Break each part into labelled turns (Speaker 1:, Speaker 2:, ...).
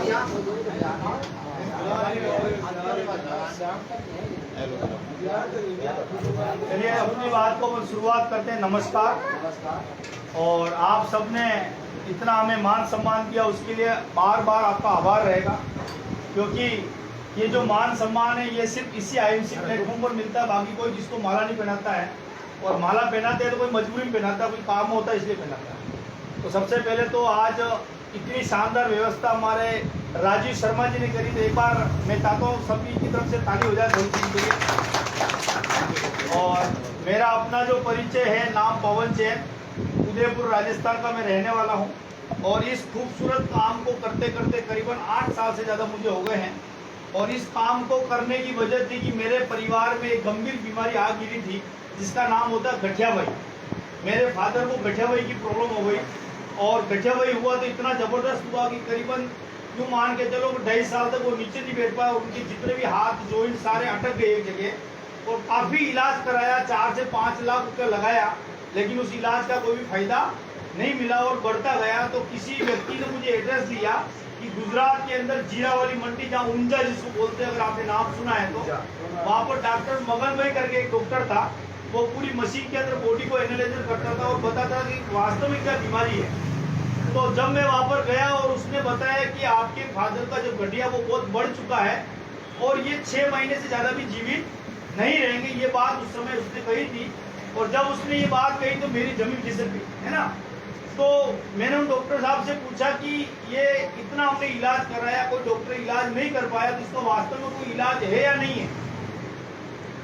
Speaker 1: चलिए अपनी बात को शुरुआत करते हैं। नमस्कार। और आप सबने इतना हमें मान सम्मान किया उसके लिए बार बार आपका आभार रहेगा, क्योंकि ये जो मान सम्मान है ये सिर्फ इसी आईएमसी प्लेटफॉर्म पर मिलता है। बाकी कोई जिसको माला नहीं पहनाता है, और माला पहनाते हैं तो कोई मजबूरी में पहनाता है, कोई काम होता है इसलिए पहनाता है। तो सबसे पहले तो आज इतनी शानदार व्यवस्था हमारे राजीव शर्मा जी ने करी, तो एक बार मैं चाहता हूँ सभी की तरफ से ताली हो जाए थोड़ी सी के लिए। और मेरा अपना जो परिचय है, नाम पवन जैन, उदयपुर राजस्थान का मैं रहने वाला हूँ। और इस खूबसूरत काम को करते करते करीबन 8 साल से ज़्यादा मुझे हो गए हैं। और इस काम को करने की वजह थी कि मेरे परिवार में एक गंभीर बीमारी आ गिरी थी जिसका नाम होता है गठियाबाई। मेरे फादर को गठियाबाई की प्रॉब्लम हो गई, और गठियाबाई हुआ तो इतना ज़बरदस्त हुआ कि करीबन यूँ मान के चलो 2.5 साल तक वो नीचे नहीं बैठ पाया। उनके जितने भी हाथ जॉइंट सारे अटक गए एक जगह, और काफ़ी इलाज कराया, 4 से 5 लाख रुपया लगाया, लेकिन उस इलाज का कोई भी फायदा नहीं मिला और बढ़ता गया। तो किसी व्यक्ति ने मुझे एड्रेस दिया कि गुजरात के अंदर जीरा वाली मंडी, जहाँ ऊंजा जिसको बोलते हैं, अगर आपने नाम सुना है तो, वहाँ पर डॉक्टर मगन भाई करके एक डॉक्टर था। वो पूरी मशीन के अंदर बॉडी को एनालाइजर करता था और बताता था कि वास्तव में क्या बीमारी है। तो जब मैं वहाँ पर गया और उसने बताया कि आपके फादर का जो गठिया वो बहुत बढ़ चुका है और ये 6 महीने से ज़्यादा भी जीवित नहीं रहेंगे, ये बात उस समय उसने कही थी। और जब उसने ये बात कही तो मेरी जमीन खिसक गई, है ना। तो मैंने उन डॉक्टर साहब से पूछा कि ये इतना हमने इलाज कराया, कोई डॉक्टर इलाज नहीं कर पाया, तो इसका वास्तव में कोई इलाज है या नहीं है।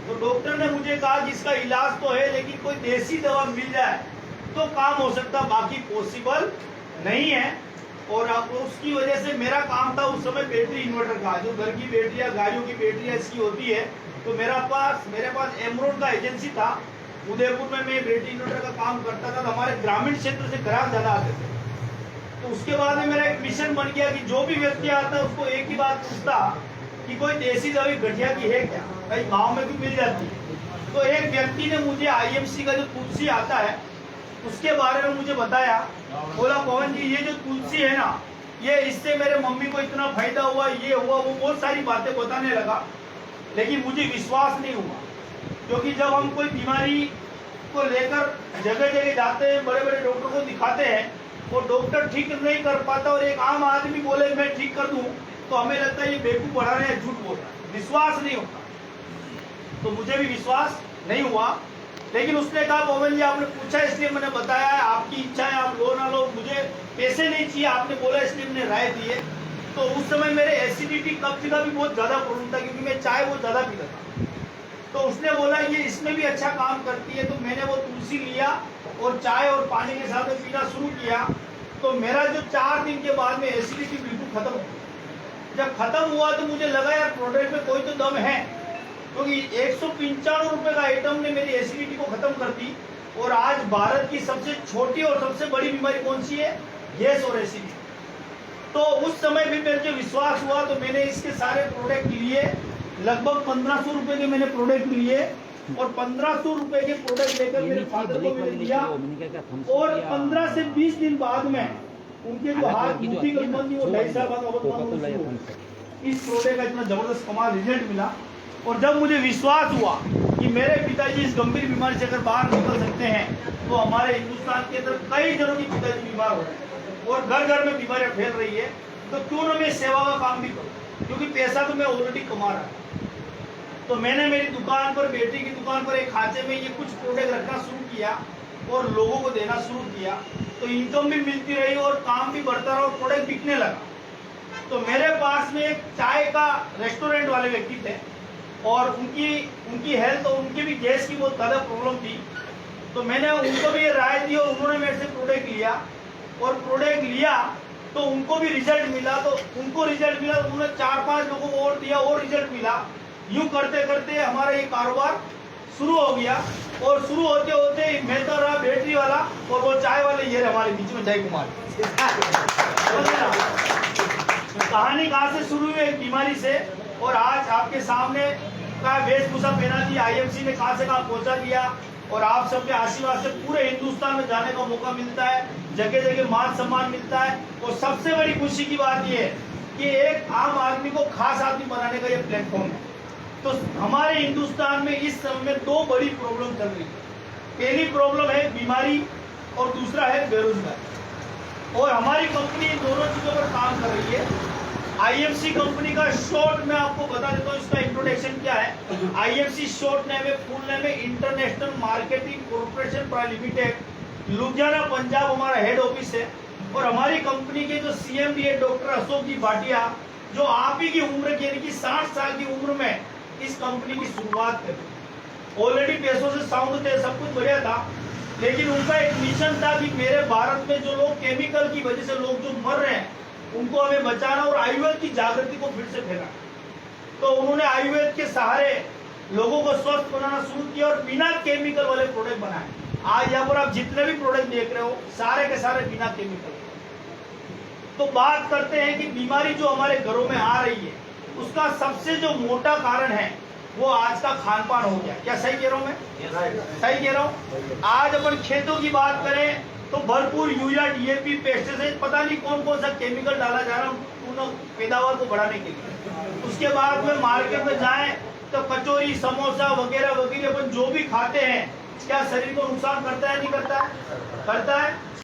Speaker 1: तो डॉक्टर ने मुझे कहा कि इसका इलाज तो है, लेकिन कोई देसी दवा मिल जाए तो काम हो सकता, बाकी पॉसिबल नहीं है। और उसकी वजह से मेरा काम था उस समय बैटरी इन्वर्टर का, जो घर की बैटरियाँ, गाड़ियों की बैटरियाँ इसकी होती है। तो मेरे पास एमरोड का एजेंसी था उदयपुर में, मैं बैटरी इन्वर्टर का काम करता था। तो हमारे ग्रामीण क्षेत्र से ग्राहक ज़्यादा आते थे। तो उसके बाद में मेरा एक मिशन बन गया कि जो भी व्यक्ति आता है उसको एक ही बात पूछता कि कोई देसी दवाई गठिया की है क्या, भाई गाँव में भी मिल जाती है। तो एक व्यक्ति ने मुझे आईएमसी का जो तुलसी आता है उसके बारे में मुझे बताया। बोला पवन जी, ये जो तुलसी है ना, ये इससे मेरे मम्मी को इतना फायदा हुआ, ये हुआ, वो बहुत सारी बातें बताने लगा। लेकिन मुझे विश्वास नहीं हुआ, क्योंकि जब हम कोई बीमारी को लेकर जगह जगह जाते हैं, बड़े बड़े डॉक्टर को दिखाते हैं, वो डॉक्टर ठीक नहीं कर पाता और एक आम आदमी बोले मैं ठीक कर दूं, तो हमें लगता है ये बेवकूफ बढ़ा रहे हैं, झूठ बोल रहा है, विश्वास नहीं होता। तो मुझे भी विश्वास नहीं हुआ। लेकिन उसने कहा पवन जी आपने पूछा इसलिए मैंने बताया है, आपकी इच्छा है, आप लो ना लो, मुझे पैसे नहीं चाहिए, आपने बोला इसलिए मैंने राय दी है। तो उस समय मेरे एसिडिटी कब्ज का भी बहुत ज़्यादा प्रॉब्लम था, क्योंकि मैं चाय बहुत ज़्यादा पीता था। तो उसने बोला ये इसमें भी अच्छा काम करती है। तो मैंने वो तुलसी लिया और चाय और पानी के साथ पीना शुरू किया। तो मेरा जो 4 दिन के बाद में एसिडिटी बिल्कुल खत्म हो गई। जब खत्म हुआ तो मुझे लगा यार प्रोडक्ट में कोई तो दम है, क्योंकि 195 रुपये का आइटम ने मेरी एसिडिटी को खत्म कर दी। और आज भारत की सबसे छोटी और सबसे बड़ी बीमारी कौन सी है? गैस और एसिडिटी। तो उस समय भी मेरे जो विश्वास हुआ, तो मैंने इसके सारे प्रोडक्ट लिए, लगभग 1500 रुपये के मैंने प्रोडक्ट लिए। और 1500 रुपये के प्रोडक्ट लेकर मेरे फादर को मैंने दिया। और 15 से 20 दिन बाद में उनके जो हाथ मुट्ठी गठबंधी वो 2.5 साल बाद इस प्रोडक्ट का इतना जबरदस्त कमाल रिजल्ट मिला। और जब मुझे विश्वास हुआ कि मेरे पिताजी इस गंभीर बीमारी से अगर बाहर निकल सकते हैं, तो हमारे हिंदुस्तान के अंदर कई जनों की पिताजी बीमार हो रहे हैं और घर घर में बीमारियां फैल रही है, तो क्यों ना मैं सेवा का काम भी करूं, क्योंकि पैसा तो मैं ऑलरेडी कमा रहा हूं। तो मैंने मेरी दुकान पर, बैटरी की दुकान पर, एक खांचे में ये कुछ प्रोडक्ट रखना शुरू किया और लोगों को देना शुरू किया। तो इनकम भी मिलती रही और काम भी बढ़ता रहा और प्रोडक्ट बिकने लगा। तो मेरे पास में एक चाय का रेस्टोरेंट वाले व्यक्ति थे और उनकी हेल्थ और उनकी भी गैस की बहुत ज़्यादा प्रॉब्लम थी। तो मैंने उनको भी ये राय दी और उन्होंने मेरे से प्रोडक्ट लिया। और प्रोडक्ट लिया तो उनको भी रिजल्ट मिला। तो उनको रिजल्ट मिला, तो उन्होंने 4-5 लोगों को और दिया और रिजल्ट मिला। यूँ करते करते हमारा ये कारोबार शुरू हो गया। और शुरू होते होते मैं तो रहा बैटरी वाला और वो चाय वाले, ये हमारे बीच में जय कुमार। कहानी कहाँ से शुरू हुई? एक बीमारी से। और आज आपके सामने का वेशभूषा पहना दी, आईएमसी ने कहाँ से कहाँ पहुँचा दिया। और आप सबके आशीर्वाद से पूरे हिंदुस्तान में जाने का मौका मिलता है, जगह जगह मान सम्मान मिलता है। और सबसे बड़ी खुशी की बात यह है कि एक आम आदमी को खास आदमी बनाने का ये प्लेटफॉर्म है। तो हमारे हिंदुस्तान में इस समय में दो बड़ी प्रॉब्लम चल रही है। पहली प्रॉब्लम है बीमारी और दूसरा है बेरोजगारी। और हमारी कंपनी इन दोनों चीजों पर काम कर रही है। आईएफसी कंपनी का शॉर्ट में आपको बता देता हूँ, इसका इंट्रोडक्शन क्या है। आईएफसी शॉर्ट नेम है, फुल नेम है international marketing corporation private limited, Ludhiana Punjab हमारा हेड ऑफिस है। और हमारी कंपनी के जो सीएमडी है डॉक्टर अशोक जी भाटिया, जो आप ही की उम्र की यानी कि 60 साल की उम्र में इस कंपनी की शुरुआत करी। ऑलरेडी पैसों से साउंड थे, सब कुछ बढ़िया था, लेकिन उनका एक मिशन था कि मेरे भारत में जो लोग केमिकल की वजह से लोग जो मर रहे हैं उनको हमें बचाना और आयुर्वेद की जागृति को फिर से फैलाना। तो उन्होंने आयुर्वेद के सहारे लोगों को स्वस्थ बनाना शुरू किया और बिना केमिकल वाले प्रोडक्ट बनाए। आज यहाँ पर आप जितने भी प्रोडक्ट देख रहे हो सारे के सारे बिना केमिकल। तो बात करते हैं कि बीमारी जो हमारे घरों में आ रही है उसका सबसे जो मोटा कारण है वो आज का खान पान हो गया। क्या सही कह रहा हूँ मैं? सही कह रहा हूँ। आज अपन खेतों की बात करें तो भरपूर यूरिया, डीएपी, पेस्टिसाइड, पता नहीं कौन कौन सा केमिकल डाला जा रहा है पैदावार को बढ़ाने के लिए। उसके बाद में मार्केट में जाएं तो कचौरी, समोसा वगैरह वगैरह अपन जो भी खाते हैं क्या शरीर को नुकसान करता है नहीं करता है? करता है।